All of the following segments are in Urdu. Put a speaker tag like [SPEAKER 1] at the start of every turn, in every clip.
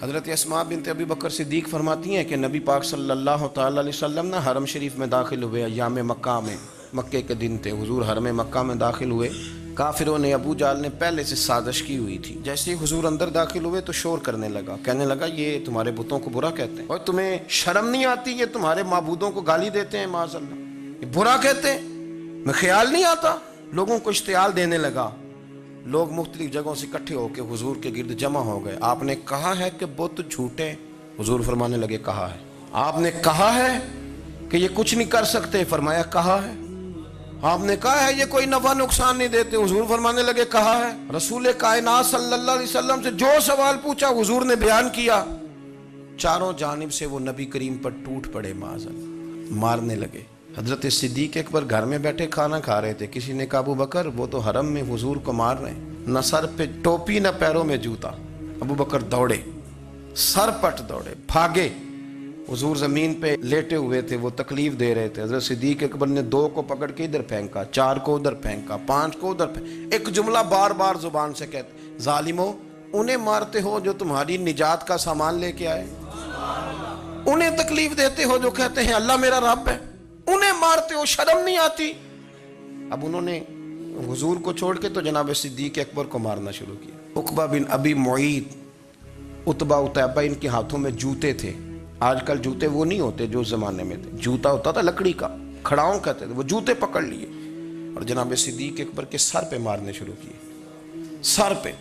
[SPEAKER 1] حضرت اسماء بنت ابی بکر صدیق فرماتی ہیں کہ نبی پاک صلی اللہ تعالی علیہ وسلم نے حرم شریف میں داخل ہوئے ایام مکہ میں، مکے کے دن تھے، حضور حرم مکہ میں داخل ہوئے۔ کافروں نے، ابو جہل نے پہلے سے سازش کی ہوئی تھی۔ جیسے ہی حضور اندر داخل ہوئے تو شور کرنے لگا، کہنے لگا یہ تمہارے بتوں کو برا کہتے ہیں، اور تمہیں شرم نہیں آتی؟ یہ تمہارے معبودوں کو گالی دیتے ہیں، معاذ اللہ، یہ برا کہتے ہیں، میں خیال نہیں آتا؟ لوگوں کو اشتعال دینے لگا۔ لوگ مختلف جگہوں سے اکٹھے ہو کے حضور کے گرد جمع ہو گئے۔ آپ نے کہا ہے کہ بت جھوٹے؟ حضور فرمانے لگے کہا ہے۔ آپ نے کہا ہے کہ یہ کچھ نہیں کر سکتے؟ فرمایا کہا ہے۔ آپ نے کہا ہے یہ کوئی نفع نقصان نہیں دیتے؟ حضور فرمانے لگے کہا ہے۔ رسول کائنات صلی اللہ علیہ وسلم سے جو سوال پوچھا حضور نے بیان کیا۔ چاروں جانب سے وہ نبی کریم پر ٹوٹ پڑے، معاذ اللہ، مارنے لگے۔ حضرت صدیق اکبر گھر میں بیٹھے کھانا کھا رہے تھے، کسی نے کہا ابو بکر وہ تو حرم میں حضور کو مار رہے ہیں، نہ سر پہ ٹوپی نہ پیروں میں جوتا۔ ابو بکر دوڑے، سر پٹ دوڑے، بھاگے۔ حضور زمین پہ لیٹے ہوئے تھے، وہ تکلیف دے رہے تھے۔ حضرت صدیق اکبر نے 2 کو پکڑ کے ادھر پھینکا، 4 کو ادھر پھینکا، 5 کو ادھر پھینکا۔ ایک جملہ بار بار زبان سے کہتے، ظالمو، انہیں مارتے ہو جو تمہاری نجات کا سامان لے کے آئے، انہیں تکلیف دیتے ہو جو کہتے ہیں اللہ میرا رب ہے، انہیں مارتے ہو، شرم نہیں آتی؟ اب انہوں نے حضور کو چھوڑ کے تو جناب صدیق اکبر کو مارنا شروع کیا۔ عقبہ بن ابی معیط، عتبہ اتیبہ، ان کے ہاتھوں میں جوتے تھے۔ آج کل جوتے وہ نہیں ہوتے جو اس زمانے میں تھے، جوتا ہوتا تھا لکڑی کا، کھڑاؤں کہتے تھے، وہ جوتے پکڑ لیے اور جناب صدیق اکبر کے سر پہ مارنے شروع کیے۔ سر پہ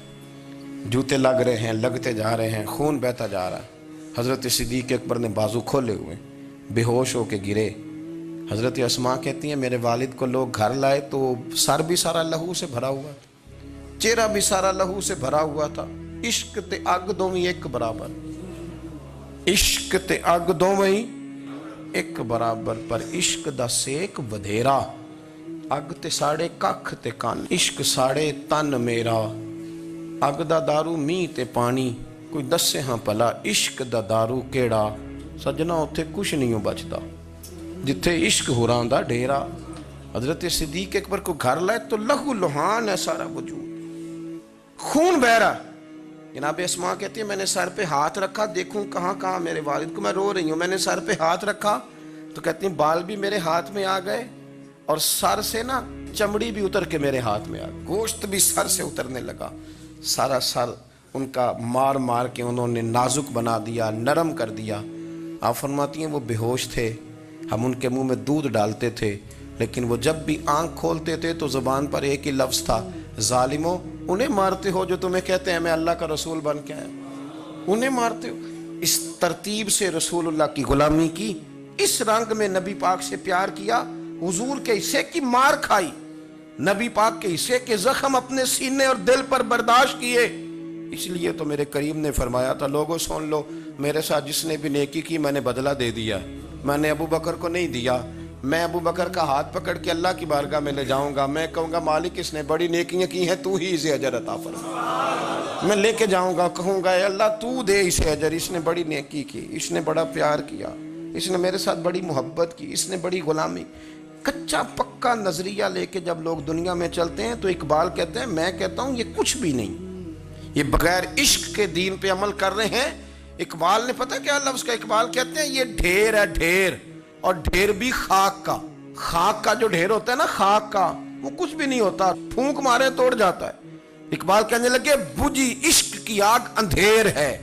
[SPEAKER 1] جوتے لگ رہے ہیں، لگتے جا رہے ہیں، خون بہتا جا رہا ہے۔ حضرت صدیق اکبر نے بازو کھولے ہوئے، بے ہوش ہو کے گرے۔ حضرت اسماء کہتی ہیں میرے والد کو لوگ گھر لائے تو سر بھی سارا لہو سے بھرا ہوا تھا، چہرہ بھی سارا لہو سے بھرا ہوا تھا۔ عشق تے اگ دوویں ایک برابر، عشق تے اگ دوویں ایک برابر، پر عشق دا سیک ودھیرا، اگ تے ساڑے ککھ تے کن، عشق ساڑے تن میرا، اگ دا دارو می تے پانی، کوئی دسے ہاں پلا عشق دا دارو کیڑا، سجنا اتھے کچھ نہیں ہو بچتا جتھے عشق ہو رہا دا ڈیرا۔ حضرت صدیق اکبر کو گھر لائے تو لہو لہان ہے سارا وجود، خون بہ رہا۔ جناب اسماء کہتی ہے میں نے سر پہ ہاتھ رکھا، دیکھوں کہاں کہاں میرے والد کو، میں رو رہی ہوں، میں نے سر پہ ہاتھ رکھا تو کہتی ہیں بال بھی میرے ہاتھ میں آ گئے اور سر سے نا چمڑی بھی اتر کے میرے ہاتھ میں آ گئی، گوشت بھی سر سے اترنے لگا، سارا سر ان کا مار مار کے انہوں نے نازک بنا دیا، نرم کر دیا۔ آپ فرماتی ہیں وہ بے ہوش تھے، ہم ان کے منہ میں دودھ ڈالتے تھے، لیکن وہ جب بھی آنکھ کھولتے تھے تو زبان پر ایک ہی لفظ تھا، ظالمو، انہیں مارتے ہو جو تمہیں کہتے ہیں میں اللہ کا رسول بن کے آیا، انہیں مارتے ہو۔ اس ترتیب سے رسول اللہ کی غلامی کی، اس رنگ میں نبی پاک سے پیار کیا، حضور کے حصے کی مار کھائی، نبی پاک کے حصے کے زخم اپنے سینے اور دل پر برداشت کیے۔ اس لیے تو میرے کریم نے فرمایا تھا لوگوں سن لو، میرے ساتھ جس نے بھی نیکی کی میں نے بدلہ دے دیا، میں نے ابو بکر کو نہیں دیا، میں ابو بکر کا ہاتھ پکڑ کے اللہ کی بارگاہ میں لے جاؤں گا، میں کہوں گا مالک اس نے بڑی نیکیاں کی ہیں، تو ہی اسے اجر عطا فرما، میں لے کے جاؤں گا، کہوں گا اے اللہ تو دے اسے اجر، اس نے بڑی نیکی کی، اس نے بڑا پیار کیا، اس نے میرے ساتھ بڑی محبت کی، اس نے بڑی غلامی۔ کچا پکا نظریہ لے کے جب لوگ دنیا میں چلتے ہیں تو اقبال کہتے ہیں، میں کہتا ہوں یہ کچھ بھی نہیں، یہ بغیر عشق کے دین پہ عمل کر رہے ہیں۔ اقبال نے پتہ کیا لفظ کا، اقبال کہتے ہیں یہ ڈھیر ہے، ڈھیر، اور ڈھیر بھی خاک کا، خاک کا جو ڈھیر ہوتا ہے نا، خاک کا، وہ کچھ بھی نہیں ہوتا، پھونک مارے توڑ جاتا ہے۔ اقبال کہنے لگے بجھی عشق کی آگ اندھیر ہے،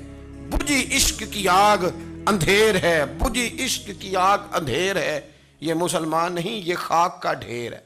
[SPEAKER 1] بجھی عشق کی آگ اندھیر ہے، بجھی عشق کی آگ اندھیر ہے، یہ مسلمان نہیں، یہ خاک کا ڈھیر ہے۔